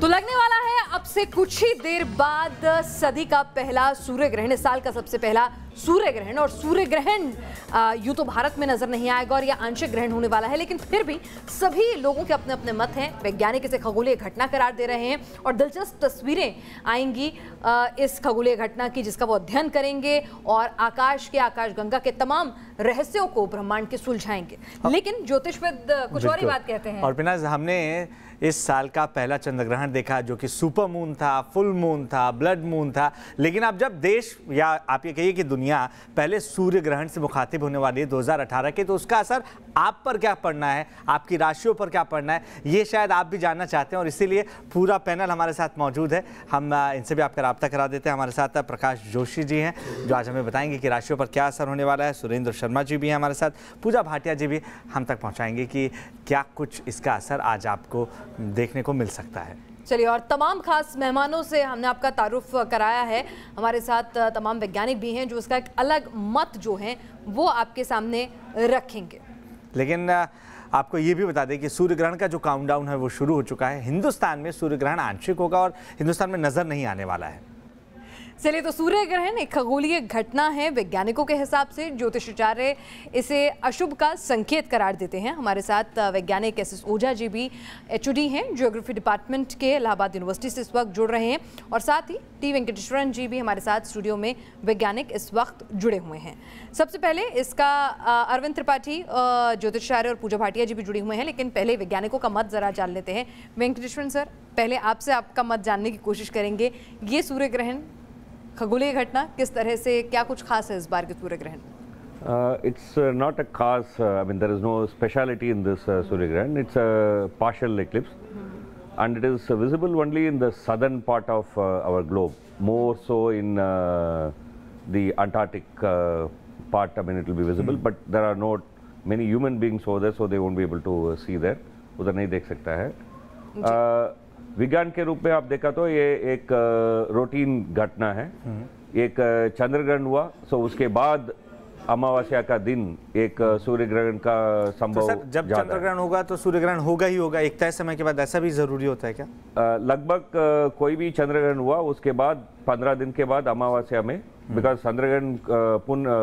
तो लगने वाला है अब से कुछ ही देर बाद सदी का पहला सूर्य ग्रहण, इस साल का सबसे पहला सूर्य ग्रहण। और सूर्य ग्रहण यूं तो भारत में नजर नहीं आएगा और यह आंशिक ग्रहण होने वाला है, लेकिन फिर भी सभी लोगों के अपने अपने मत हैं। वैज्ञानिक इसे खगोलीय घटना करार दे रहे हैं और दिलचस्प तस्वीरें आएंगी इस खगोलीय घटना की, जिसका वो अध्ययन करेंगे और आकाशगंगा के तमाम रहस्यों को ब्रह्मांड के सुलझाएंगे। लेकिन ज्योतिषविद कुछ और ही बात कहते हैं। और बिना हमने इस साल का पहला चंद्रग्रहण देखा, जो कि सुपर मून था, फुल मून था, ब्लड मून था। लेकिन अब जब देश या आप ये कहिए कि दुनिया पहले सूर्य ग्रहण से मुखातिब होने वाली है 2018 के, तो उसका असर आप पर क्या पड़ना है, आपकी राशियों पर क्या पड़ना है, ये शायद आप भी जानना चाहते हैं। और इसीलिए पूरा पैनल हमारे साथ मौजूद है। हम इनसे भी आपका राब्ता करा देते हैं। हमारे साथ प्रकाश जोशी जी हैं, जो आज हमें बताएंगे कि राशियों पर क्या असर होने वाला है। सुरेंद्र शर्मा जी भी हैं हमारे साथ, पूजा भाटिया जी भी हम तक पहुँचाएंगे कि क्या कुछ इसका असर आज आपको देखने को मिल सकता है। चलिए, और तमाम खास मेहमानों से हमने आपका तारुफ कराया है। हमारे साथ तमाम वैज्ञानिक भी हैं जो इसका एक अलग मत जो है वो आपके सामने रखेंगे। लेकिन आपको ये भी बता दें कि सूर्य ग्रहण का जो काउंटडाउन है वो शुरू हो चुका है। हिंदुस्तान में सूर्य ग्रहण आंशिक होगा और हिंदुस्तान में नजर नहीं आने वाला है। चलिए, तो सूर्य ग्रहण एक खगोलीय घटना है। वैज्ञानिकों के हिसाब से ज्योतिषाचार्य इसे अशुभ का संकेत करार देते हैं। हमारे साथ वैज्ञानिक एस ओझा जी भी HOD हैं, ज्योग्राफी डिपार्टमेंट के, इलाहाबाद यूनिवर्सिटी से इस वक्त जुड़ रहे हैं। और साथ ही टी वेंकटेश्वरन जी भी हमारे साथ स्टूडियो में वैज्ञानिक इस वक्त जुड़े हुए हैं। सबसे पहले इसका अरविंद त्रिपाठी ज्योतिषाचार्य और पूजा भाटिया जी भी जुड़े हुए हैं, लेकिन पहले वैज्ञानिकों का मत जरा जान लेते हैं। वेंकटेश्वरन सर, पहले आपसे आपका मत जानने की कोशिश करेंगे। ये सूर्य ग्रहण, खगोलीय घटना, किस तरह से, क्या कुछ खास है इस बार के सूर्य ग्रहण? It's not a cause. I mean, there is no speciality in this Surya Grahan. It's a partial eclipse, and it is visible only in the southern part of our globe. More so in the Antarctic part. I mean, it will be visible, but there are not many human beings over there, so they won't be able to see there. उधर नहीं देख सकता है। विज्ञान के रूप में आप देखा तो ये एक रूटीन घटना है। एक चंद्रग्रहण हुआ, सो उसके बाद अमावस्या का दिन एक सूर्य ग्रहण का संभव। तो सर, जब चंद्रग्रहण होगा तो सूर्य ग्रहण होगा ही होगा एक तय समय के बाद, ऐसा भी जरूरी होता है क्या? लगभग कोई भी चंद्रग्रहण हुआ उसके बाद 15 दिन के बाद अमावस्या में, बिकॉज चंद्रग्रहण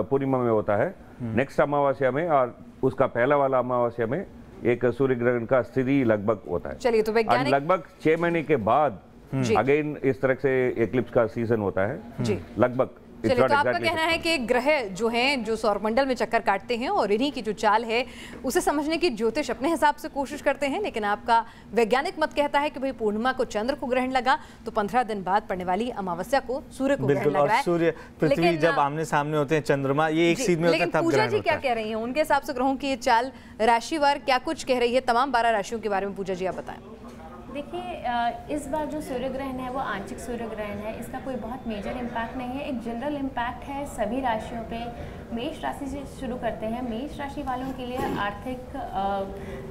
पूर्णिमा में होता है, नेक्स्ट अमावस्या में और उसका पहला वाला अमावस्या में एक सूर्य ग्रहण का स्थिति लगभग होता है। चलिए, तो वैज्ञानिक लगभग 6 महीने के बाद अगेन इस तरह से एक्लिप्स का सीजन होता है लगभग। चलिए, तो आपका कहना है कि ग्रह जो हैं, जो सौरमंडल में चक्कर काटते हैं और इन्हीं की जो चाल है उसे समझने की ज्योतिष अपने हिसाब से कोशिश करते हैं, लेकिन आपका वैज्ञानिक मत कहता है कि भाई पूर्णिमा को चंद्र को ग्रहण लगा तो 15 दिन बाद पड़ने वाली अमावस्या को सूर्य को ग्रहण लग रहा है। सूर्य पृथ्वी जब आमने सामने होते हैं, चंद्रमा ये एक सीध में होता है, तब पूजा जी क्या कह रही हैं? उनके हिसाब से ग्रहों की ये चाल राशिवार क्या कुछ कह रही है? तमाम 12 राशियों के बारे में पूजा जी आप बताएं। देखिए, इस बार जो सूर्य ग्रहण है वो आंशिक सूर्य ग्रहण है। इसका कोई बहुत मेजर इम्पैक्ट नहीं है, एक जनरल इम्पैक्ट है सभी राशियों पे। मेष राशि से शुरू करते हैं। मेष राशि वालों के लिए आर्थिक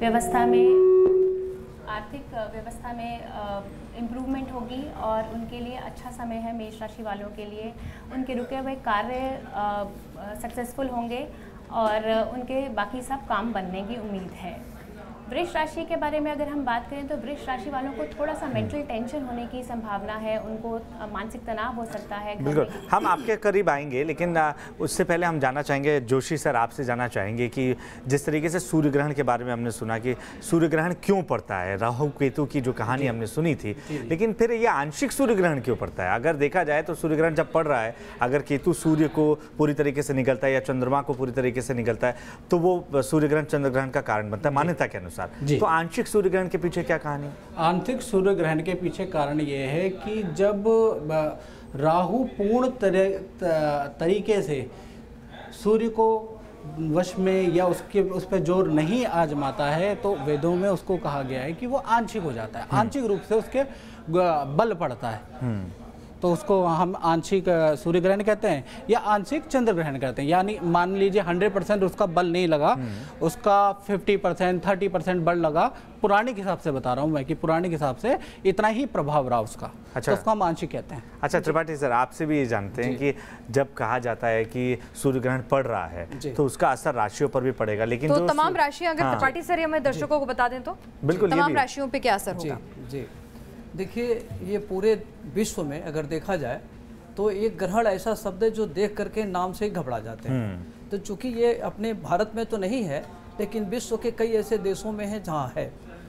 व्यवस्था में इम्प्रूवमेंट होगी और उनके लिए अच्छा समय है। मेष राशि वालों के लिए उनके रुके हुए कार्य सक्सेसफुल होंगे और उनके बाकी सब काम बनने की उम्मीद है। वृष राशि के बारे में अगर हम बात करें तो वृष राशि वालों को थोड़ा सा मेंटल टेंशन होने की संभावना है, उनको मानसिक तनाव हो सकता है। बिल्कुल, हम आपके करीब आएंगे, लेकिन उससे पहले हम जानना चाहेंगे, जोशी सर आपसे जानना चाहेंगे कि जिस तरीके से सूर्य ग्रहण के बारे में हमने सुना कि सूर्य ग्रहण क्यों पड़ता है, राहु केतु की जो कहानी हमने सुनी थी, लेकिन फिर ये आंशिक सूर्य ग्रहण क्यों पड़ता है? अगर देखा जाए तो सूर्य ग्रहण जब पड़ रहा है, अगर केतु सूर्य को पूरी तरीके से निकलता है या चंद्रमा को पूरी तरीके से निकलता है तो वो सूर्य ग्रहण चंद्र ग्रहण का कारण बनता है मान्यता के अनुसार। तो आंशिक सूर्य ग्रहण के पीछे क्या कहानी है? आंशिक सूर्य ग्रहण के पीछे कारण ये है कि जब राहु पूर्ण तरीके से सूर्य को वश में या उस पर जोर नहीं आजमाता है तो वेदों में उसको कहा गया है कि वो आंशिक हो जाता है, आंशिक रूप से उसके बल पड़ता है। तो उसको हम आंशिक सूर्य ग्रहण कहते हैं या आंशिक चंद्र ग्रहण कहते हैं। यानी मान लीजिए 100% उसका बल नहीं लगा, उसका 50% 30% बल लगा, पुराने के हिसाब से बता रहा हूँ मैं कि पुराने के हिसाब से इतना ही प्रभाव रहा उसका। अच्छा, तो उसको हम आंशिक कहते हैं। अच्छा त्रिपाठी सर, आपसे भी ये जानते हैं कि जब कहा जाता है कि सूर्य ग्रहण पड़ रहा है तो उसका असर राशियों पर भी पड़ेगा, लेकिन तो तमाम राशियां अगर त्रिपाठी सर हमें दर्शकों को बता दें तो बिल्कुल तमाम राशियों पे क्या असर होगा? जी देखिए, ये पूरे विश्व में अगर देखा जाए तो एक ग्रहण ऐसा शब्द है जो देख करके नाम से ही घबरा जाते हैं। तो चूंकि ये अपने भारत में तो नहीं है, लेकिन विश्व के कई ऐसे देशों में है जहाँ है।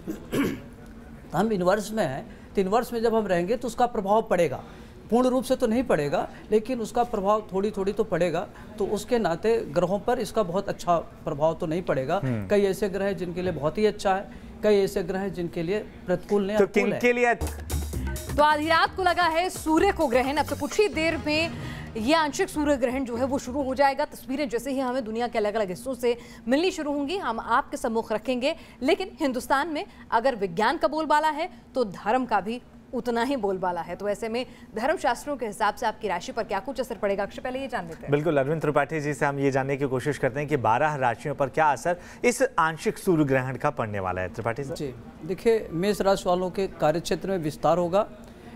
तो हम यूनिवर्स में हैं, तो यूनिवर्स में जब हम रहेंगे तो उसका प्रभाव पड़ेगा। पूर्ण रूप से तो नहीं पड़ेगा, लेकिन उसका प्रभाव थोड़ी थोड़ी तो पड़ेगा। तो उसके नाते ग्रहों पर इसका बहुत अच्छा प्रभाव तो नहीं पड़ेगा। कई ऐसे ग्रह हैं जिनके लिए बहुत ही अच्छा है, कई ऐसे ग्रह हैं जिनके लिए प्रतिकूल नहीं। तो किनके लिए? तो आधी रात को लगा है सूर्य को ग्रहण। अब तो कुछ ही देर में ये आंशिक सूर्य ग्रहण जो है वो शुरू हो जाएगा। तस्वीरें जैसे ही हमें दुनिया के अलग अलग हिस्सों से मिलनी शुरू होंगी हम आपके सम्मुख रखेंगे। लेकिन हिंदुस्तान में अगर विज्ञान का बोलबाला है तो धर्म का भी उतना ही बोलबाला है। तो ऐसे में धर्मशास्त्रों के हिसाब से आपकी राशि पर क्या कुछ असर पड़ेगा, अक्षय पहले ये जान लेते हैं। बिल्कुल, अरविंद त्रिपाठी जी से हम ये जानने की कोशिश करते हैं कि 12 राशियों पर क्या असर इस आंशिक सूर्य ग्रहण का पड़ने वाला है। त्रिपाठी सर जी देखिए, मेष राशि वालों के कार्यक्षेत्र में विस्तार होगा,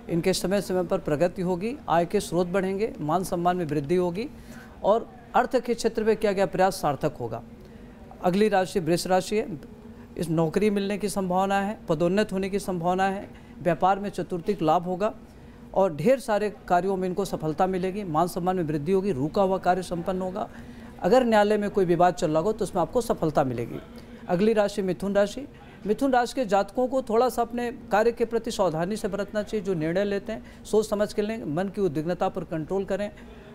इनके समय समय पर प्रगति होगी, आय के स्रोत बढ़ेंगे, मान सम्मान में वृद्धि होगी और अर्थ के क्षेत्र में किया गया प्रयास सार्थक होगा। अगली राशि वृष राशि है। इस नौकरी मिलने की संभावना है, पदोन्नत होने की संभावना है, व्यापार में चतुर्थिक लाभ होगा और ढेर सारे कार्यों में इनको सफलता मिलेगी, मान सम्मान में वृद्धि होगी, रुका हुआ कार्य संपन्न होगा। अगर न्यायालय में कोई विवाद चल रहा हो तो उसमें आपको सफलता मिलेगी। अगली राशि मिथुन राशि। मिथुन राशि के जातकों को थोड़ा सा अपने कार्य के प्रति सावधानी से बरतना चाहिए। जो निर्णय लेते हैं सोच समझ के लें, मन की उद्विग्नता पर कंट्रोल करें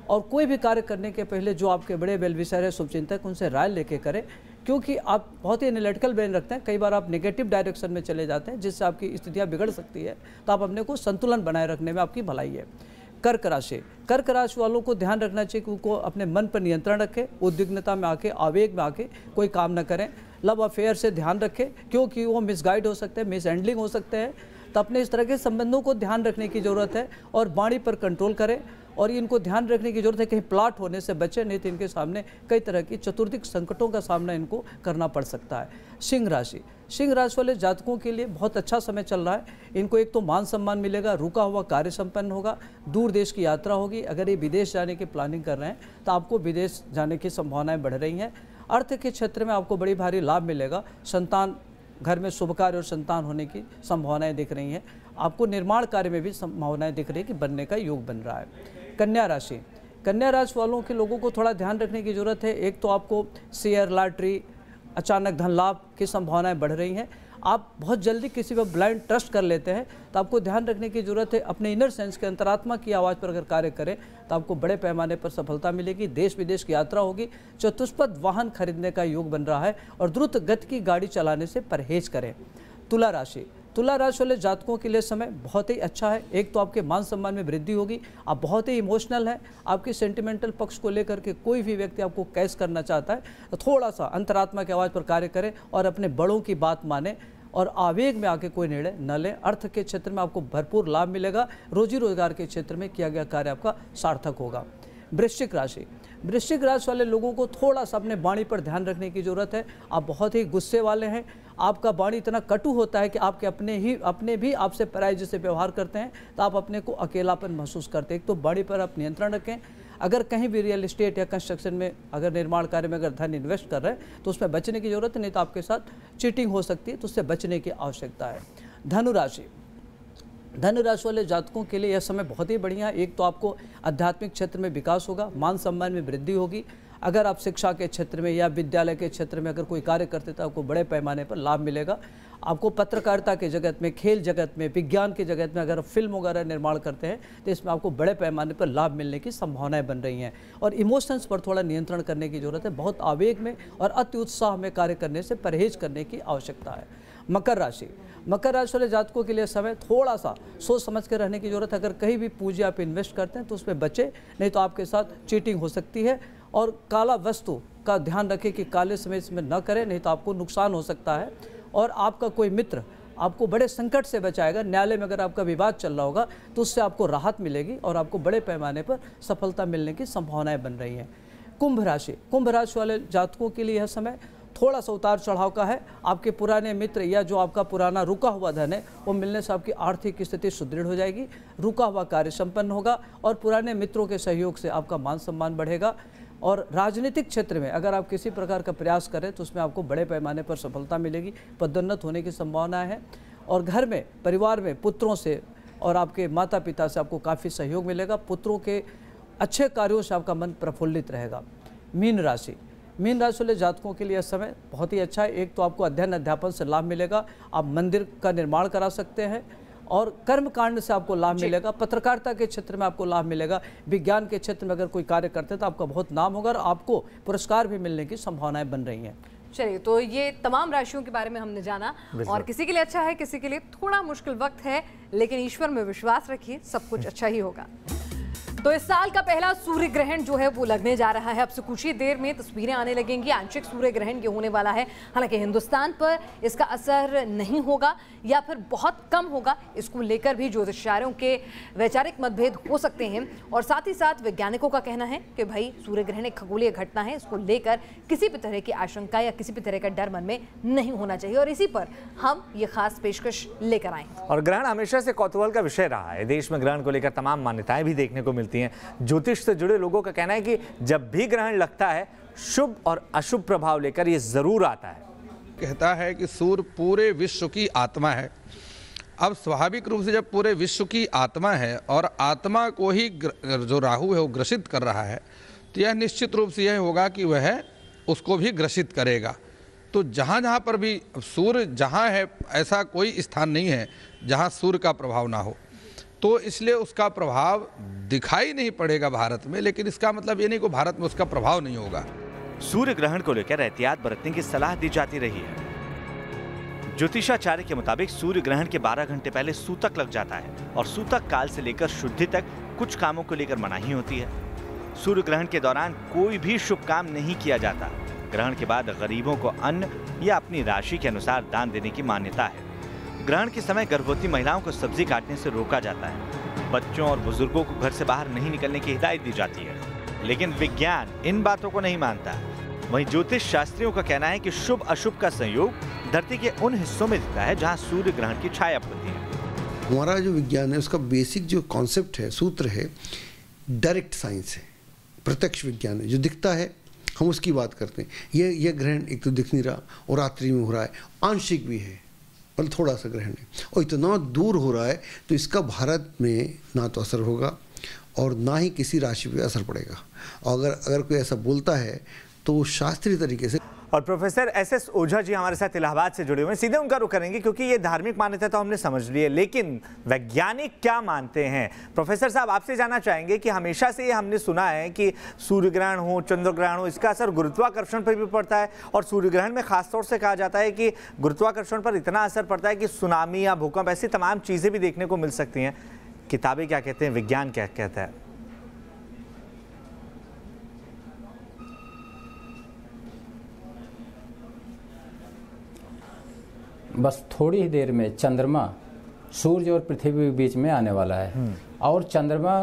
और कोई भी कार्य करने के पहले जो आपके बड़े वेलविशर है, शुभचिंतक, उनसे राय लेके करें, क्योंकि आप बहुत ही एनालिटिकल ब्रेन रखते हैं। कई बार आप नेगेटिव डायरेक्शन में चले जाते हैं जिससे आपकी स्थितियाँ बिगड़ सकती है। तो आप अपने को संतुलन बनाए रखने में आपकी भलाई है। कर्क राशि। कर्क राशि वालों को ध्यान रखना चाहिए कि उनको अपने मन पर नियंत्रण रखें, उद्विग्नता में आके, आवेग में आके कोई काम न करें। लव अफेयर से ध्यान रखें क्योंकि वो मिसगाइड हो सकते हैं, मिस हैंडलिंग हो सकते हैं। तो अपने इस तरह के संबंधों को ध्यान रखने की ज़रूरत है और वाणी पर कंट्रोल करें। और इनको ध्यान रखने की जरूरत है कहीं प्लाट होने से बचे, नहीं तो इनके सामने कई तरह की चतुर्दिक संकटों का सामना इनको करना पड़ सकता है। सिंह राशि। सिंह राशि वाले जातकों के लिए बहुत अच्छा समय चल रहा है। इनको एक तो मान सम्मान मिलेगा, रुका हुआ कार्य संपन्न होगा, दूर देश की यात्रा होगी। अगर ये विदेश जाने की प्लानिंग कर रहे हैं तो आपको विदेश जाने की संभावनाएं बढ़ रही हैं। अर्थ के क्षेत्र में आपको बड़ी भारी लाभ मिलेगा। संतान, घर में शुभ कार्य और संतान होने की संभावनाएं दिख रही हैं। आपको निर्माण कार्य में भी संभावनाएं दिख रही है कि बनने का योग बन रहा है। कन्या राशि। कन्या राशि वालों के लोगों को थोड़ा ध्यान रखने की जरूरत है। एक तो आपको शेयर, लॉटरी, अचानक धन लाभ की संभावनाएं बढ़ रही हैं। आप बहुत जल्दी किसी पर ब्लाइंड ट्रस्ट कर लेते हैं, तो आपको ध्यान रखने की जरूरत है। अपने इनर सेंस के अंतरात्मा की आवाज़ पर अगर कार्य करें तो आपको बड़े पैमाने पर सफलता मिलेगी। देश विदेश की यात्रा होगी। चतुष्पद वाहन खरीदने का योग बन रहा है और द्रुत गति की गाड़ी चलाने से परहेज करें। तुला राशि। तुला राशि वाले जातकों के लिए समय बहुत ही अच्छा है। एक तो आपके मान सम्मान में वृद्धि होगी, आप बहुत ही इमोशनल हैं। आपके सेंटिमेंटल पक्ष को लेकर के कोई भी व्यक्ति आपको कैश करना चाहता है तो थोड़ा सा अंतरात्मा की आवाज़ पर कार्य करें और अपने बड़ों की बात माने और आवेग में आके कोई निर्णय न लें। अर्थ के क्षेत्र में आपको भरपूर लाभ मिलेगा। रोजी रोजगार के क्षेत्र में किया गया कार्य आपका सार्थक होगा। वृश्चिक राशि। वृश्चिक राशि वाले लोगों को थोड़ा सा अपने वाणी पर ध्यान रखने की जरूरत है। आप बहुत ही गुस्से वाले हैं। आपका वाणी इतना कटु होता है कि आपके अपने भी आपसे पराये जैसे व्यवहार करते हैं, तो आप अपने को अकेलापन महसूस करते हैं। एक तो वाणी पर आप नियंत्रण रखें। अगर कहीं भी रियल एस्टेट या कंस्ट्रक्शन में, अगर निर्माण कार्य में अगर धन इन्वेस्ट कर रहे हैं तो उसमें बचने की जरूरत है, नहीं तो आपके साथ चीटिंग हो सकती है, तो उससे बचने की आवश्यकता है। धनु राशि। धनु राशि वाले जातकों के लिए यह समय बहुत ही बढ़िया है। एक तो आपको आध्यात्मिक क्षेत्र में विकास होगा, मान सम्मान में वृद्धि होगी। अगर आप शिक्षा के क्षेत्र में या विद्यालय के क्षेत्र में अगर कोई कार्य करते तो आपको बड़े पैमाने पर लाभ मिलेगा। आपको पत्रकारिता के जगत में, खेल जगत में, विज्ञान के जगत में अगर फिल्म वगैरह निर्माण करते हैं तो इसमें आपको बड़े पैमाने पर लाभ मिलने की संभावनाएं बन रही हैं। और इमोशंस पर थोड़ा नियंत्रण करने की जरूरत है। बहुत आवेग में और अति उत्साह में कार्य करने से परहेज करने की आवश्यकता है। मकर राशि। मकर राशि वाले जातकों के लिए समय थोड़ा सा सोच समझ कर रहने की जरूरत है। अगर कहीं भी पूंजी आप इन्वेस्ट करते हैं तो उसमें बचे, नहीं तो आपके साथ चीटिंग हो सकती है। और काला वस्तु का ध्यान रखें कि काले समय इसमें न करें, नहीं तो आपको नुकसान हो सकता है। और आपका कोई मित्र आपको बड़े संकट से बचाएगा। न्यायालय में अगर आपका विवाद चल रहा होगा तो उससे आपको राहत मिलेगी और आपको बड़े पैमाने पर सफलता मिलने की संभावनाएं बन रही हैं। कुंभ राशि वाले जातकों के लिए यह समय थोड़ा सा उतार चढ़ाव का है। आपके पुराने मित्र या जो आपका पुराना रुका हुआ धन है वो मिलने से आपकी आर्थिक स्थिति सुदृढ़ हो जाएगी, रुका हुआ कार्य संपन्न होगा और पुराने मित्रों के सहयोग से आपका मान सम्मान बढ़ेगा। और राजनीतिक क्षेत्र में अगर आप किसी प्रकार का प्रयास करें तो उसमें आपको बड़े पैमाने पर सफलता मिलेगी, पदोन्नत होने की संभावना है। और घर में, परिवार में पुत्रों से और आपके माता पिता से आपको काफ़ी सहयोग मिलेगा। पुत्रों के अच्छे कार्यों से आपका मन प्रफुल्लित रहेगा। मीन राशि वाले जातकों के लिए यह समय बहुत ही अच्छा है। एक तो आपको अध्ययन अध्यापन से लाभ मिलेगा, आप मंदिर का निर्माण करा सकते हैं और कर्म कांड से आपको लाभ मिलेगा। पत्रकारिता के क्षेत्र में आपको लाभ मिलेगा। विज्ञान के क्षेत्र में अगर कोई कार्य करते हैं तो आपका बहुत नाम होगा और आपको पुरस्कार भी मिलने की संभावनाएं बन रही हैं। चलिए, तो ये तमाम राशियों के बारे में हमने जाना और किसी के लिए अच्छा है, किसी के लिए थोड़ा मुश्किल वक्त है, लेकिन ईश्वर में विश्वास रखिए, सब कुछ अच्छा ही होगा। तो इस साल का पहला सूर्य ग्रहण जो है वो लगने जा रहा है। अब से कुछ ही देर में तस्वीरें आने लगेंगी। आंशिक सूर्य ग्रहण ये होने वाला है। हालांकि हिंदुस्तान पर इसका असर नहीं होगा या फिर बहुत कम होगा। इसको लेकर भी ज्योतिषाचार्यों के वैचारिक मतभेद हो सकते हैं और साथ ही साथ वैज्ञानिकों का कहना है कि भाई सूर्य ग्रहण एक खगोलीय घटना है, इसको लेकर किसी भी तरह की आशंका या किसी भी तरह का डर मन में नहीं होना चाहिए और इसी पर हम ये खास पेशकश लेकर आए। और ग्रहण हमेशा से कौतूहल का विषय रहा है। देश में ग्रहण को लेकर तमाम मान्यताएं भी देखने को मिलती हैं। ज्योतिष से जुड़े लोगों का कहना है कि जब भी ग्रहण लगता है शुभ और अशुभ प्रभाव लेकर ये जरूर आता है। कहता है कि सूर्य पूरे विश्व की आत्मा है। अब स्वाभाविक रूप से जब पूरे विश्व की आत्मा है और आत्मा को ही जो राहु है वो ग्रसित कर रहा है तो यह निश्चित रूप से यह होगा कि वह उसको भी ग्रसित करेगा। तो जहाँ जहाँ पर भी सूर्य जहाँ है ऐसा कोई स्थान नहीं है जहाँ सूर्य का प्रभाव ना हो, तो इसलिए उसका प्रभाव दिखाई नहीं पड़ेगा भारत में, लेकिन इसका मतलब ये नहीं कि भारत में उसका प्रभाव नहीं होगा। सूर्य ग्रहण को लेकर एहतियात बरतने की सलाह दी जाती रही है। ज्योतिषाचार्य के मुताबिक सूर्य ग्रहण के 12 घंटे पहले सूतक लग जाता है और सूतक काल से लेकर शुद्धि तक कुछ कामों को लेकर मनाही होती है। सूर्य ग्रहण के दौरान कोई भी शुभ काम नहीं किया जाता। ग्रहण के बाद गरीबों को अन्न या अपनी राशि के अनुसार दान देने की मान्यता है। ग्रहण के समय गर्भवती महिलाओं को सब्जी काटने से रोका जाता है। बच्चों और बुजुर्गों को घर से बाहर नहीं निकलने की हिदायत दी जाती है, लेकिन विज्ञान इन बातों को नहीं मानता। वहीं ज्योतिष शास्त्रियों का कहना है कि शुभ अशुभ का संयोग धरती के उन हिस्सों में दिखता है जहां सूर्य ग्रहण की छाया पड़ती है। हमारा जो विज्ञान है उसका बेसिक जो कॉन्सेप्ट है, सूत्र है, डायरेक्ट साइंस है, प्रत्यक्ष विज्ञान है। जो दिखता है हम उसकी बात करते हैं। ये ग्रहण एक तो दिख नहीं रहा और रात्रि में हो रहा है, आंशिक भी है और थोड़ा सा ग्रहण है और इतना दूर हो रहा है तो इसका भारत में ना तो असर होगा और ना ही किसी राशि पे असर पड़ेगा। और अगर कोई ऐसा बोलता है तो वो शास्त्रीय तरीके से। और प्रोफेसर एस ओझा जी हमारे साथ इलाहाबाद से जुड़े हुए हैं, सीधे उनका रुख करेंगे क्योंकि ये धार्मिक मान्यता तो हमने समझ ली है, लेकिन वैज्ञानिक क्या मानते हैं। प्रोफेसर साहब आपसे जानना चाहेंगे कि हमेशा से ये हमने सुना है कि सूर्य ग्रहण हो, चंद्र ग्रहण हो, इसका असर गुरुत्वाकर्षण पर भी पड़ता है और सूर्य ग्रहण में खासतौर से कहा जाता है कि गुरुत्वाकर्षण पर इतना असर पड़ता है कि सुनामी या भूकंप ऐसी तमाम चीज़ें भी देखने को मिल सकती हैं। किताबें क्या कहते हैं, विज्ञान क्या कहता है? बस थोड़ी ही देर में चंद्रमा सूर्य और पृथ्वी के बीच में आने वाला है और चंद्रमा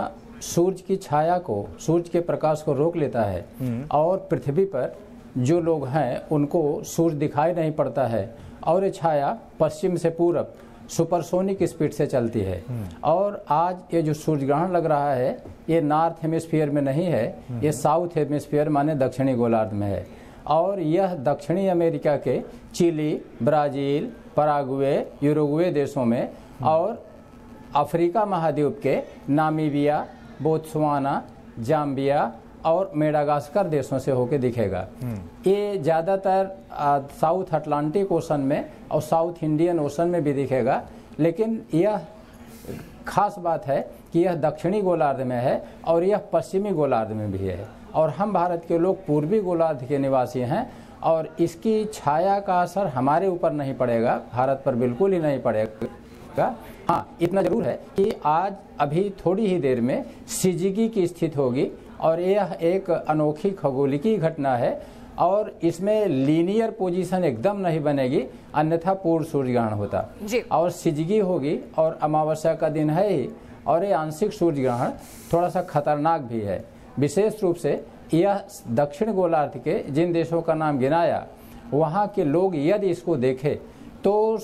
सूर्य की छाया को, सूर्य के प्रकाश को रोक लेता है और पृथ्वी पर जो लोग हैं उनको सूर्य दिखाई नहीं पड़ता है और ये छाया पश्चिम से पूरब सुपरसोनिक स्पीड से चलती है। और आज ये जो सूर्य ग्रहण लग रहा है ये नॉर्थ हेमिस्फीयर में नहीं है, ये साउथ हेमिस्फीयर माने दक्षिणी गोलार्ध में है और यह दक्षिणी अमेरिका के चिली, ब्राज़ील, पराग्वे, यूरुग्वे देशों में और अफ्रीका महाद्वीप के नामीबिया, बोत्सवाना, जाम्बिया और मेडागास्कर देशों से होकर दिखेगा। ये ज़्यादातर साउथ अटलांटिक ओशन में और साउथ इंडियन ओशन में भी दिखेगा, लेकिन यह खास बात है कि यह दक्षिणी गोलार्ध में है और यह पश्चिमी गोलार्ध में भी है और हम भारत के लोग पूर्वी गोलार्ध के निवासी हैं और इसकी छाया का असर हमारे ऊपर नहीं पड़ेगा, भारत पर बिल्कुल ही नहीं पड़ेगा। हाँ, इतना जरूर है कि आज अभी थोड़ी ही देर में सिजिगी की स्थिति होगी और यह एक अनोखी खगोलिकी घटना है और इसमें लीनियर पोजीशन एकदम नहीं बनेगी, अन्यथा पूर्ण सूर्य ग्रहण होता। और सिजगी होगी और अमावस्या का दिन है ही, और ये आंशिक सूर्य ग्रहण थोड़ा सा खतरनाक भी है। विशेष रूप से यह दक्षिण गोलार्ध के जिन देशों का नाम गिनाया, वहाँ के लोग यदि इसको देखें तो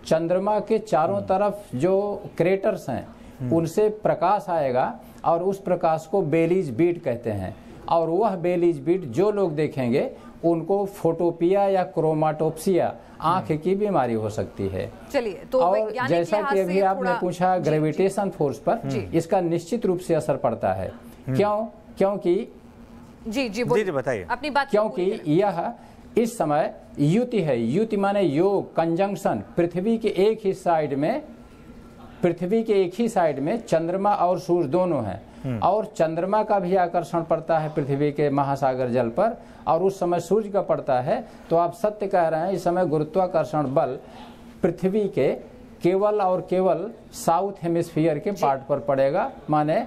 चंद्रमा के चारों तरफ जो क्रेटर्स हैं उनसे प्रकाश आएगा, और उस प्रकाश को बेलीज बीट कहते हैं। और वह बेलीज बीट जो लोग देखेंगे उनको फोटोपिया या क्रोमाटोप्सिया आंख की बीमारी हो सकती है। चलिए, तो और जैसा कि अभी आपने पूछा ग्रेविटेशन फोर्स पर, इसका निश्चित रूप से असर पड़ता है। क्योंकि जी बताइए अपनी बात। क्योंकि यह इस समय युति है। युति माने योग, कंजंक्शन। पृथ्वी के एक ही साइड में चंद्रमा और सूर्य दोनों हैं, और चंद्रमा का भी आकर्षण पड़ता है पृथ्वी के महासागर जल पर, और उस समय सूर्य का पड़ता है। तो आप सत्य कह रहे हैं, इस समय गुरुत्वाकर्षण बल पृथ्वी के केवल और केवल साउथ हेमिस्फीयर के पार्ट पर पड़ेगा, माने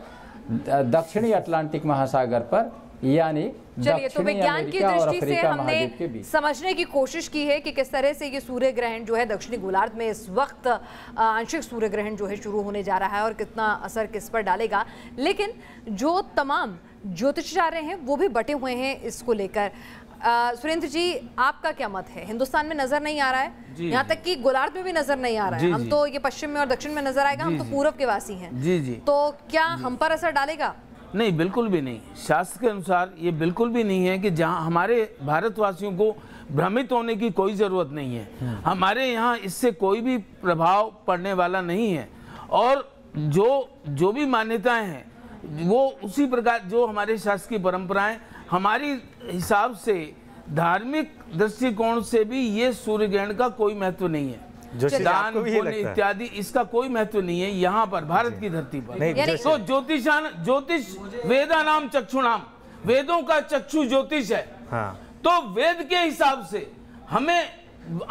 दक्षिणी अटलांटिक महासागर पर, यानी चलिए, तो विज्ञान की दृष्टि से हमने समझने की कोशिश की है कि किस तरह से ये सूर्य ग्रहण जो है दक्षिणी गोलार्ध में इस वक्त आंशिक सूर्य ग्रहण जो है शुरू होने जा रहा है और कितना असर किस पर डालेगा। लेकिन जो तमाम ज्योतिषाचार्य हैं वो भी बटे हुए हैं इसको लेकर। सुरेंद्र जी, आपका क्या मत है? हिंदुस्तान में नजर नहीं आ रहा है, यहाँ तक कि गोलार्ध में भी नजर नहीं आ रहा है। हम तो ये पश्चिम में और दक्षिण में नजर आएगा, हम तो पूर्व के वासी हैं। तो क्या हम पर असर डालेगा? नहीं, बिल्कुल भी नहीं। शास्त्र के अनुसार ये बिल्कुल भी नहीं है कि जहां हमारे भारतवासियों को भ्रमित होने की कोई ज़रूरत नहीं है। हमारे यहाँ इससे कोई भी प्रभाव पड़ने वाला नहीं है, और जो भी मान्यताएं हैं वो उसी प्रकार, जो हमारे शास्त्र की परंपराएं, हमारी हिसाब से धार्मिक दृष्टिकोण से भी ये सूर्य ग्रहण का कोई महत्व नहीं है। दान पुण्य इत्यादि इसका कोई महत्व नहीं है यहाँ पर, भारत की धरती पर। तो ज्योतिष वेदा नाम चक्षुणाम, वेदों का चक्षु ज्योतिष है। तो वेद के हिसाब से हमें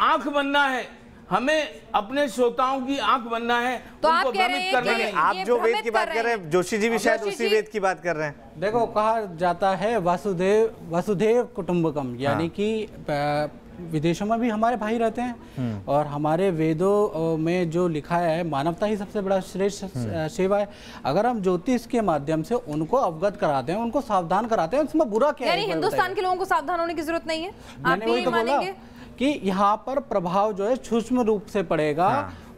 आंख बनना है, हमें अपने श्रोताओं की आंख बनना है, तो उनको भ्रमित करना है। आप जो वेद की बात कर रहे हैं, जोशी जी भी शायद उसी वेद की बात कर रहे हैं। देखो, कहा जाता है वसुधैव कुटुंबकम, यानी कि विदेशों में भी हमारे भाई रहते हैं, और हमारे वेदों में जो लिखा है मानवता ही सबसे बड़ा श्रेष्ठ सेवा है। अगर हम ज्योतिष के माध्यम से उनको अवगत कराते हैं, उनको सावधान कराते हैं, इसमें बुरा क्या है? यानी हिंदुस्तान के लोगों को सावधान होने की जरूरत नहीं है? आप भी मानेंगे कि यहाँ पर प्रभाव जो है सूक्ष्म रूप से पड़ेगा।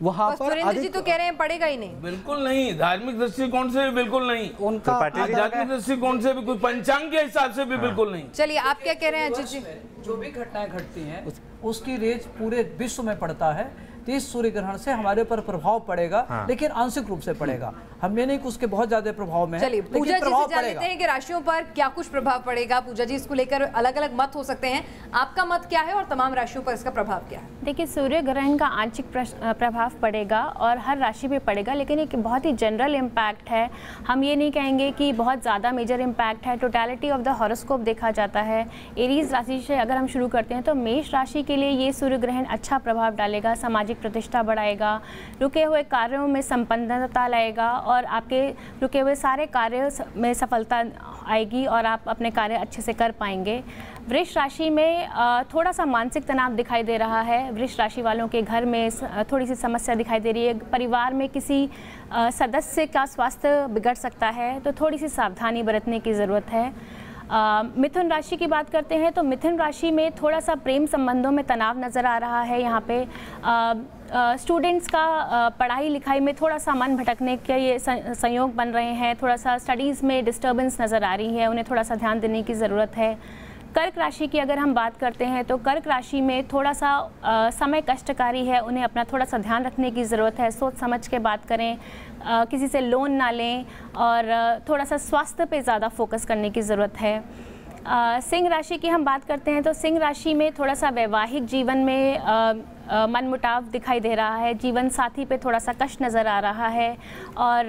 वहाँ पर सुरेंद्र जी तो कह रहे हैं पड़ेगा ही नहीं। बिल्कुल नहीं, धार्मिक दृष्टिकोण से भी बिल्कुल नहीं, उनका आध्यात्मिक दृष्टिकोण से भी, कोई पंचांग के हिसाब से भी बिल्कुल नहीं। चलिए, आप क्या कह रहे हैं अजीत जी? जो भी घटनाएं घटती हैं उसकी रेंज पूरे विश्व में पड़ता है। तो इस सूर्य ग्रहण से हमारे ऊपर प्रभाव पड़ेगा, लेकिन आंशिक रूप से पड़ेगा। हम ये नहीं कि उसके बहुत ज्यादा प्रभाव में। चलिए, पूजा जी से जान लेते हैं कि राशियों पर क्या कुछ प्रभाव पड़ेगा। पूजा जी, इसको लेकर अलग अलग मत हो सकते हैं, आपका मत क्या है और तमाम राशियों पर इसका प्रभाव क्या है? देखिए, सूर्य ग्रहण का आंशिक प्रभाव पड़ेगा और हर राशि पे पड़ेगा, लेकिन एक बहुत ही जनरल इम्पैक्ट है। हम ये नहीं कहेंगे कि बहुत ज़्यादा मेजर इम्पैक्ट है। टोटलिटी ऑफ द हॉरोस्कोप देखा जाता है। एरीज राशि से अगर हम शुरू करते हैं तो मेष राशि के लिए ये सूर्य ग्रहण अच्छा प्रभाव डालेगा, सामाजिक प्रतिष्ठा बढ़ाएगा, रुके हुए कार्यों में संपन्नता लाएगा, और आपके रुके हुए सारे कार्य में सफलता आएगी और आप अपने कार्य अच्छे से कर पाएंगे। वृष राशि में थोड़ा सा मानसिक तनाव दिखाई दे रहा है। वृष राशि वालों के घर में थोड़ी सी समस्या दिखाई दे रही है। परिवार में किसी सदस्य का स्वास्थ्य बिगड़ सकता है, तो थोड़ी सी सावधानी बरतने की ज़रूरत है। मिथुन राशि की बात करते हैं तो मिथुन राशि में थोड़ा सा प्रेम संबंधों में तनाव नज़र आ रहा है। यहाँ पे स्टूडेंट्स का पढ़ाई लिखाई में थोड़ा सा मन भटकने के ये संयोग बन रहे हैं। थोड़ा सा स्टडीज़ में डिस्टर्बेंस नज़र आ रही है, उन्हें थोड़ा सा ध्यान देने की ज़रूरत है। कर्क राशि की अगर हम बात करते हैं तो कर्क राशि में थोड़ा सा समय कष्टकारी है, उन्हें अपना थोड़ा सा ध्यान रखने की ज़रूरत है। सोच समझ के बात करें, किसी से लोन ना लें, और थोड़ा सा स्वास्थ्य पे ज़्यादा फोकस करने की ज़रूरत है। सिंह राशि की हम बात करते हैं तो सिंह राशि में थोड़ा सा वैवाहिक जीवन में मनमुटाव दिखाई दे रहा है। जीवन साथी पे थोड़ा सा कष्ट नज़र आ रहा है, और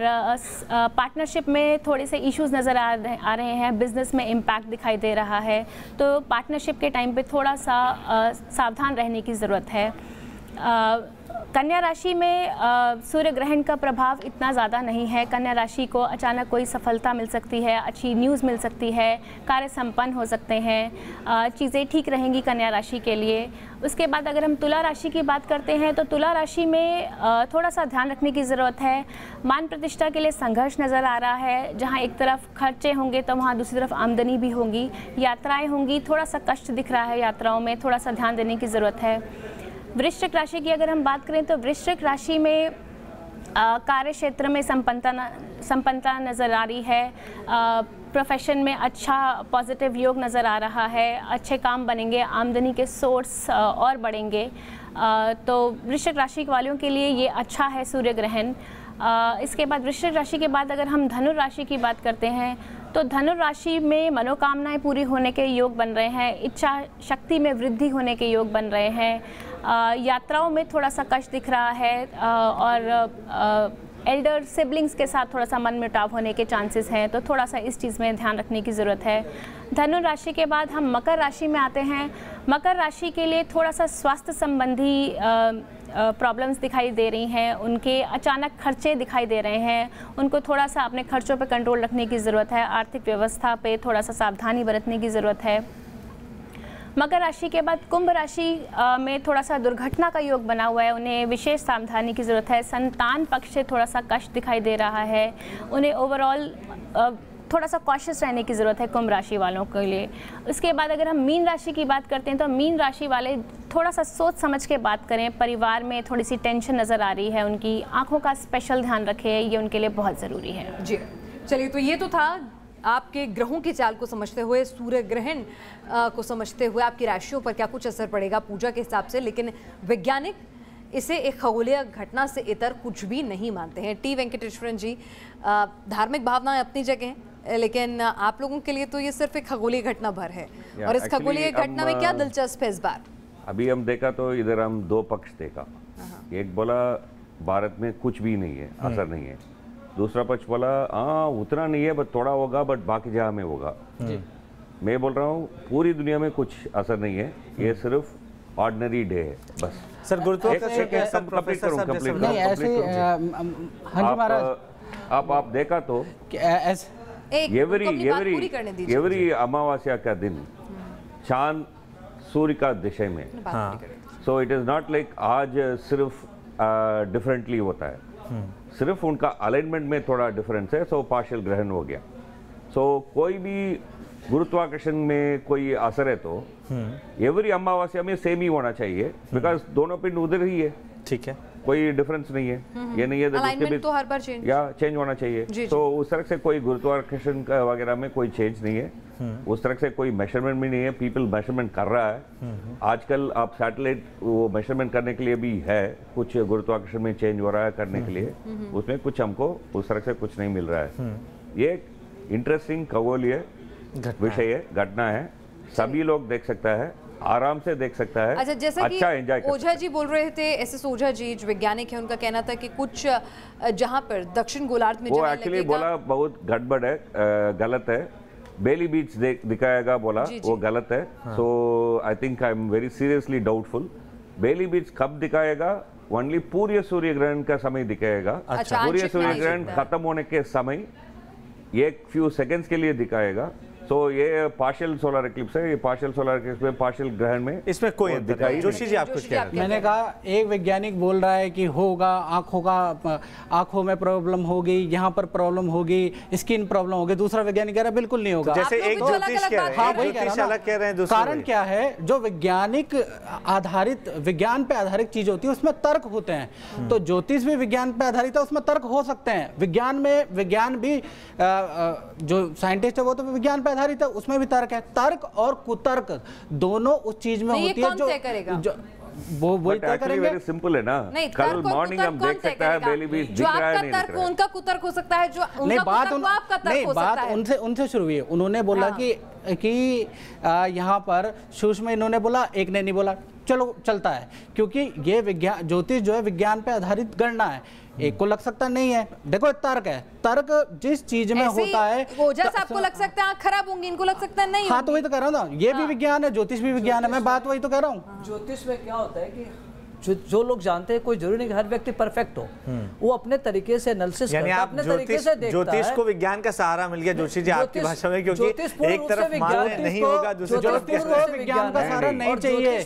पार्टनरशिप में थोड़े से इश्यूज नज़र आ रहे हैं। बिजनेस में इम्पैक्ट दिखाई दे रहा है, तो पार्टनरशिप के टाइम पे थोड़ा सा सावधान रहने की ज़रूरत है। कन्या राशि में सूर्य ग्रहण का प्रभाव इतना ज़्यादा नहीं है। कन्या राशि को अचानक कोई सफलता मिल सकती है, अच्छी न्यूज़ मिल सकती है, कार्य संपन्न हो सकते हैं, चीज़ें ठीक रहेंगी कन्या राशि के लिए। उसके बाद अगर हम तुला राशि की बात करते हैं तो तुला राशि में थोड़ा सा ध्यान रखने की ज़रूरत है। मान प्रतिष्ठा के लिए संघर्ष नज़र आ रहा है। जहाँ एक तरफ खर्चे होंगे तो वहाँ दूसरी तरफ आमदनी भी होगी। यात्राएँ होंगी, थोड़ा सा कष्ट दिख रहा है यात्राओं में, थोड़ा सा ध्यान देने की ज़रूरत है। वृश्चिक राशि की अगर हम बात करें तो वृश्चिक राशि में कार्य क्षेत्र में संपन्नता नज़र आ रही है। प्रोफेशन में अच्छा पॉजिटिव योग नज़र आ रहा है। अच्छे काम बनेंगे, आमदनी के सोर्स और बढ़ेंगे। तो वृश्चिक राशि वालों के लिए ये अच्छा है सूर्य ग्रहण। इसके बाद वृश्चिक राशि के बाद अगर हम धनु राशि की बात करते हैं तो धनु राशि में मनोकामनाएं पूरी होने के योग बन रहे हैं। इच्छा शक्ति में वृद्धि होने के योग बन रहे हैं। यात्राओं में थोड़ा सा कष्ट दिख रहा है और एल्डर सिबलिंग्स के साथ थोड़ा सा मनमुटाव होने के चांसेस हैं। तो थोड़ा सा इस चीज़ में ध्यान रखने की ज़रूरत है। धनु राशि के बाद हम मकर राशि में आते हैं। मकर राशि के लिए थोड़ा सा स्वास्थ्य संबंधी प्रॉब्लम्स दिखाई दे रही हैं। उनके अचानक खर्चे दिखाई दे रहे हैं। उनको थोड़ा सा अपने खर्चों पे कंट्रोल रखने की ज़रूरत है। आर्थिक व्यवस्था पे थोड़ा सा सावधानी बरतने की ज़रूरत है। मकर राशि के बाद कुंभ राशि में थोड़ा सा दुर्घटना का योग बना हुआ है। उन्हें विशेष सावधानी की ज़रूरत है। संतान पक्ष से थोड़ा सा कष्ट दिखाई दे रहा है। उन्हें ओवरऑल थोड़ा सा कॉशियस रहने की ज़रूरत है कुंभ राशि वालों के लिए। उसके बाद अगर हम मीन राशि की बात करते हैं तो मीन राशि वाले थोड़ा सा सोच समझ के बात करें। परिवार में थोड़ी सी टेंशन नज़र आ रही है। उनकी आंखों का स्पेशल ध्यान रखें, ये उनके लिए बहुत ज़रूरी है। जी चलिए, तो ये तो था आपके ग्रहों की चाल को समझते हुए, सूर्य ग्रहण को समझते हुए आपकी राशियों पर क्या कुछ असर पड़ेगा पूजा के हिसाब से। लेकिन वैज्ञानिक इसे एक खगोलीय घटना से इतर कुछ भी नहीं मानते हैं। टी वेंकटेश्वरन जी, धार्मिक भावनाएं अपनी जगह हैं, लेकिन आप लोगों के लिए तो ये सिर्फ एक खगोलीय घटना भर है। और इस खगोलीय घटना में क्या दिलचस्प है इस बार? अभी हम देखा तो इधर हम दो पक्ष देखा। एक बोला भारत में कुछ भी नहीं है, असर नहीं है। दूसरा पक्ष बोला हाँ उतना नहीं है, बट थोड़ा होगा, बट बाकी जगह में होगा। मैं बोल रहा हूँ पूरी दुनिया में कुछ असर नहीं है, ये सिर्फ ऑर्डिनरी डे है बस। सर गुरुत्वाकर्षण प्रोफेसर साहब नहीं ऐसे हाँ जी महाराज आप देखा तो एवरी अमावस्या का दिन चांद सूर्य का दिशा में। So it is not like आज सिर्फ डिफरेंटली होता है, सिर्फ उनका अलाइनमेंट में थोड़ा डिफरेंस है। सो पार्शियल ग्रहण हो गया। सो कोई भी गुरुत्वाकर्षण में कोई असर है तो एवरी अमावस्या में सेम ही होना चाहिए, बिकॉज दोनों पिंड उधर ही है। ठीक है, कोई डिफरेंस नहीं है। ये नहीं है अलाइनमेंट तो हर बार चेंज होना चाहिए। तो उस तरह से कोई गुरुत्वाकर्षण वगैरह में कोई चेंज नहीं है। उस तरह से कोई मेजरमेंट भी नहीं है। पीपल मेजरमेंट कर रहा है आजकल। आप सैटेलाइट वो मेजरमेंट करने के लिए भी है, कुछ गुरुत्वाकर्षण में चेंज हो रहा है करने के लिए, उसमें कुछ हमको उस तरह से कुछ नहीं मिल रहा है। ये एक इंटरेस्टिंग खगोलीय विषय है, घटना है। सभी लोग देख सकता है, आराम से देख सकता है। अच्छा, जैसे अच्छा एंजॉय कि ओझा जी बोल रहे थे, एस ओझा जी जो वैज्ञानिक है, उनका कहना था कि कुछ जहां पर दक्षिण गोलार्ध में वो एक्चुअली बोला बहुत गड़बड़ है, गलत है। बेली बीच दिखाएगा बोला, वो गलत है। So I think I am very seriously doubtful. बेली बीच कब दिखाएगा? ओनली पूर्य सूर्य ग्रहण का समय दिखाएगा। पूर्य सूर्य ग्रहण खत्म होने के समय एक फ्यू सेकेंड्स के लिए दिखाएगा। तो ये पार्शियल सोलर एक्लिप्स है। ये पार्शियल सोलर एक्लिप्स में पार्शियल ग्रहण में इसमें कोई दिखाई। जोशी जी आप कुछ कह रहे थे। मैंने कहा एक वैज्ञानिक बोल रहा है कि होगा, आंखों में प्रॉब्लम होगी, यहाँ पर प्रॉब्लम होगी, स्किन प्रॉब्लम होगी। दूसरा वैज्ञानिक कह रहा है बिल्कुल नहीं होगा। जैसे एक ज्योतिष कह रहे हैं, वही कह रहे हैं। कारण क्या है? जो वैज्ञानिक आधारित, विज्ञान पे आधारित चीज होती है उसमें तर्क होते हैं। तो ज्योतिष भी विज्ञान पे आधारित है, उसमें तर्क हो सकते हैं। विज्ञान भी जो साइंटिस्ट है वो तो विज्ञान पे आधारित है, उसमें भी तर्क है। तर्क और कुतर्क दोनों उस चीज में होती है जो वो तय करेंगे। वेरी सिंपल है ना। कल मॉर्निंग हम देख सकता है बेली बीच दिख रहा है, नहीं दिख रहा है। उनका कुतर्क हो सकता है, जो उनका कुतर्क वो आपका तर्क हो सकता है। उनसे शुरू हुई है। उन्होंने बोला कि यहाँ पर सूक्ष्म, इन्होंने बोला, एक ने नहीं बोला। चलो चलता है, क्योंकि ये विज्ञान, ज्योतिष जो है विज्ञान पे आधारित गणना है। एक को लग सकता नहीं है। देखो तर्क है, तर्क जिस चीज में होता है। ओझा साहब को लग सकता है आंख खराब होंगी, इनको लग सकता है नहीं। हाँ तो वही तो कह रहा हूँ ना, ये भी विज्ञान है, ज्योतिष भी विज्ञान है। मैं बात वही तो कह रहा हूँ। ज्योतिष में क्या होता है कि जो लोग जानते हैं, कोई जरूरी नहीं कि हर व्यक्ति परफेक्ट हो, वो अपने तरीके से एनालिसिस करता है, अपने तरीके से देखता है। ज्योतिष को विज्ञान का सहारा मिल गया जोशी जी आपकी भाषा में, क्योंकि एक तरफ मानने नहीं होगा, दूसरी तरफ विज्ञान का सहारा नहीं चाहिए।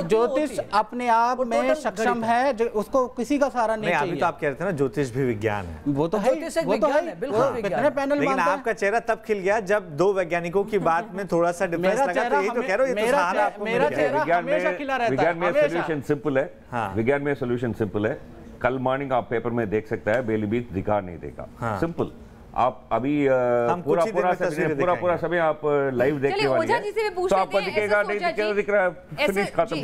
ज्योतिष अपने आप में सक्षम है, उसको किसी का सहारा नहीं चाहिए। अभी तो आप कह रहे थे ना ज्योतिष भी विज्ञान है, वो तो है, बिल्कुल पैनल। लेकिन आपका चेहरा तब खिल गया जब दो वैज्ञानिकों की बात में थोड़ा सा डिफरेंस लगा, तो यही तो कह रहा हूं, ये तो सहारा आपको मिल गया। विज्ञान में सोल्यूशन सिंपल है। विज्ञान में सोल्यूशन सिंपल है। कल मॉर्निंग आप पेपर में देख सकता है बेली बीच दिखा नहीं देगा, सिंपल। आप अभी पूरा समय आप लाइव देखने वाले हैं, तो आपको दिखेगा नहीं दिखेगा, दिख रहा है फिनिश खत्म।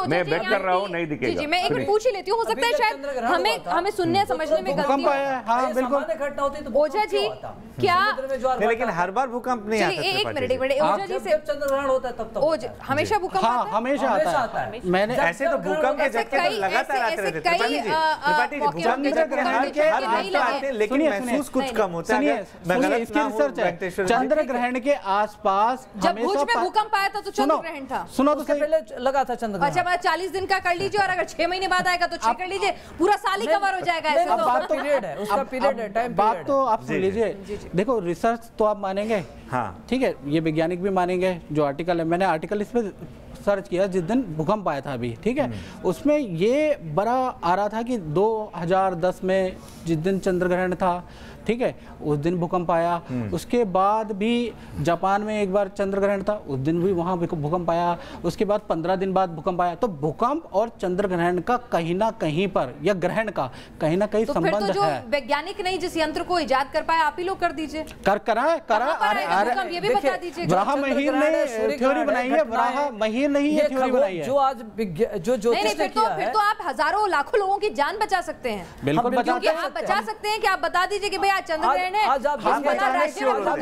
मैं बेट कर रहा हूँ, नहीं दिखेगा। जी मैं एक मिनट पूछ ही लेती हूँ, हो सकता है शायद हमें सुनने समझने में गलती हाँ बिल्कुल। ओझा जी क्या, लेकिन हर बार भूकंप नहीं आता। एक मिनट ओझा जी से चंद्रग्रहण होता है तब हमेशा भूकंप आता है? हमेशा आता है। मैंने ऐसे तो भूकंप के झटके तो लगातार आते रहते हैं, लेकिन महसूस कुछ कम होता है। सुनिए इसकी रिसर्च है। चंद्र ग्रहण के आसपास जब भुज में भूकंप आया था तो चंद्र ग्रहण था। सुनो तो सही, पहले लगा था चंद्र ग्रहण। अच्छा 40 दिन का कर लीजिए, और अगर 6 महीने बाद आएगा तो 6 कर लीजिए, पूरा साल ही कवर हो जाएगा। ऐसे तो बात पीरियड है, उसका पीरियड है, टाइम बात तो आप सुन लीजिए। देखो रिसर्च तो आप मानेंगे, हाँ ठीक है, ये वैज्ञानिक भी मानेंगे। जो आर्टिकल है, मैंने आर्टिकल इस पे सर्च किया जिस दिन भूकंप आया था अभी, ठीक है, उसमें ये बड़ा आ रहा था कि 2010 में जिस दिन चंद्र ग्रहण था, ठीक है, उस दिन भूकंप आया। उसके बाद भी जापान में एक बार चंद्र ग्रहण था, उस दिन भी वहां भूकंप आया। उसके बाद 15 दिन बाद भूकंप आया। तो भूकंप और चंद्र ग्रहण का कहीं ना कहीं पर, या ग्रहण का कहीं ना कहीं संबंध है। तो जो वैज्ञानिक नहीं जिस यंत्र को इजाद कर पाए, आप ही लोग कर दीजिए। करा ये भी बता दीजिए। वराह महीर ने थ्योरी बनाई है, वराह महीर ने ही थ्योरी बनाई है। जो आज जो ज्योतिष ने किया है, फिर तो आप हजारों लाखों लोगों की जान बचा सकते हैं। बिल्कुल बचा सकते हैं कि आप बता दीजिए कि भैया चंद्र ग्रहण है, हम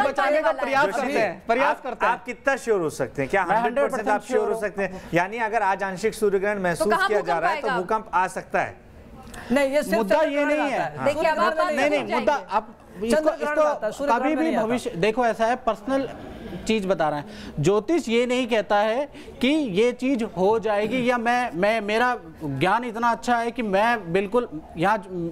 बचाने का प्रयास करते हैं। आप कितना श्योर हो सकते हैं? क्या 100% आप श्योर हो सकते हैं? यानी अगर आज आंशिक सूर्य ग्रहण महसूस किया जा रहा है तो भूकंप आ सकता है? नहीं, ये मुद्दा ये नहीं है। देखिए अब आप नहीं मुद्दा, आप इसको कभी भी भविष्य देखो, ऐसा है, पर्सनल चीज बता रहे हैं। ज्योतिष ये नहीं कहता है कि ये चीज हो जाएगी, या मैं मेरा ज्ञान इतना अच्छा है कि मैं बिल्कुल यहाँ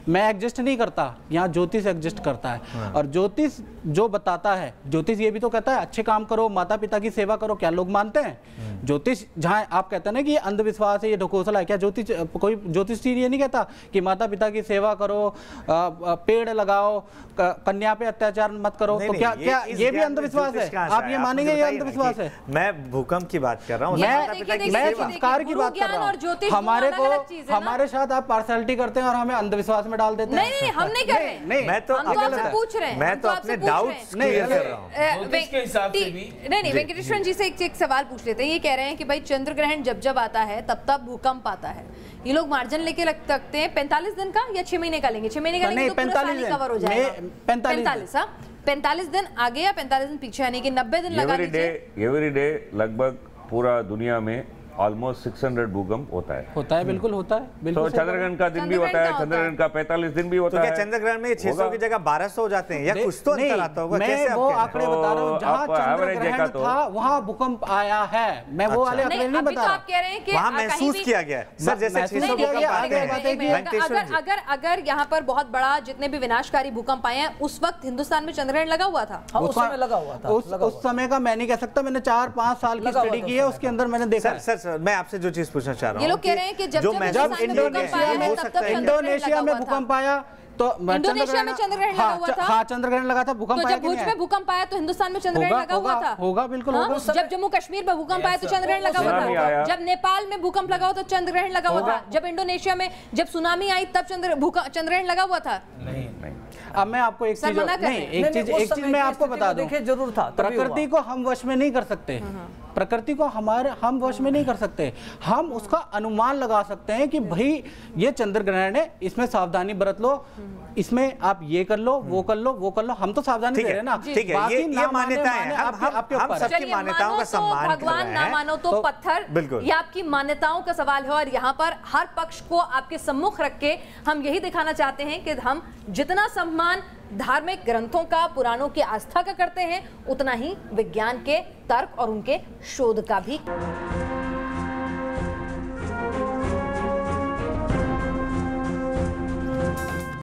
मैं एग्जिस्ट नहीं करता, यहाँ ज्योतिष एग्जिस्ट करता है। और ज्योतिष जो बताता है, ज्योतिष ये भी तो कहता है अच्छे काम करो, माता पिता की सेवा करो। क्या लोग मानते हैं? ज्योतिष जहाँ आप कहते हैं ना कि ये अंधविश्वास है, ये ढकोसला है, क्या ज्योतिष कोई ज्योतिष ये नहीं कहता कि माता पिता की सेवा करो, पेड़ लगाओ, कन्या पे अत्याचार मत करो? तो क्या ये भी अंधविश्वास है? आप ये मानेंगे ये अंधविश्वास है? मैं भूकंप की बात कर रहा हूँ, मैं संस्कार की बात कर रहा हूँ। हमारे साथ आप पार्शियलिटी करते हैं और हमें अंधविश्वास में डाल देते हैं। नहीं, हम नहीं कर रहे। मैं तो आपसे पूछ रहे हैं, मैं तो अपने डाउट्स क्लियर कर रहा हूँ। नहीं, वेंकटेश्वर जी से एक सवाल पूछ लेते हैं। ये कह रहे हैं कि भाई चंद्र ग्रहण जब आता है तब भूकंप आता है। ये लोग मार्जिन लेके रखते हैं 45 दिन का या 6 महीने का लेंगे? 6 महीने का लेंगे तो पूरा साल ही कवर हो जाएगा। 45 दिन आगे या 45 दिन पीछे, यानी कि 90 दिन लगा दीजिए। एवरी डे लगभग पूरा दुनिया में ऑलमोस्ट 600 भूकंप होता है। बिल्कुल होता है। तो चंद्रग्रहण का दिन भी होता है, चंद्रग्रहण का 45 दिन भी होता है। तो क्या चंद्रग्रहण में 600 की जगह 1200 हो जाते हैं, या कुछ तो अंतर आता होगा? मैं वो आंकड़े बता रहा हूँ, जहाँ चंद्रग्रहण था वहाँ भूकंप आया है। मैं वो वाले आंकड़े नहीं बता रहा। आप कह रहे हैं कि वहाँ महसूस किया गया है सर, जैसे 600 भूकंप आते हैं। अगर यहाँ पर बहुत बड़ा जितने भी विनाशकारी भूकंप आए हैं, उस वक्त हिंदुस्तान में चंद्रग्रहण लगा हुआ था? उस समय लगा हुआ था। उस समय का मैं नहीं कह सकता, मैंने 4-5 साल की स्टडी की है, उसके अंदर मैंने देखा। सर मैं आपसे जो चीज पूछना चाह रहा हूँ, ये लोग कह रहे हैं कि जब इंडोनेशिया में भूकंप आया तो इंडोनेशिया में चंद्रग्रहण लगा हुआ था। हाँ, चंद्रग्रहण लगा था। भूकंप तो जब भुज में भूकंप आया तो हिंदुस्तान में चंद्रग्रहण लगा हुआ था? होगा, बिल्कुल होगा। जब जम्मू कश्मीर में भूकंप आया तो चंद्रग्रहण लगा हुआ था? जब नेपाल में भूकंप लगा हुआ तो चंद्रग्रहण लगा हुआ था? जब इंडोनेशिया में जब सुनामी आई तब चंद्रग्रहण लगा हुआ था? नहीं। अब मैं आपको एक चीज मैं आपको बता दूं, जरूर था। प्रकृति को हम वश में नहीं कर सकते, प्रकृति को हम वश में नहीं कर सकते। हम उसका अनुमान लगा सकते हैं कि भाई ये चंद्र ग्रहण है, इसमें सावधानी बरत लो, इसमें आप ये कर लो, वो कर लो, वो कर लो। हम तो सावधानी दे रहे हैं ना। ठीक है, ये मान्यताएं हैं, हम सबकी मान्यताओं का सम्मान कर रहे हैं। भगवान ना मानो तो पत्थर, बिल्कुल, ये आपकी मान्यताओं का सवाल है। और यहाँ पर हर पक्ष को आपके सम्मुख रख के हम यही दिखाना चाहते हैं कि हम जितना सम्मान धार्मिक ग्रंथों का, पुराणों की आस्था का करते हैं, उतना ही विज्ञान के तर्क और उनके शोध का भी।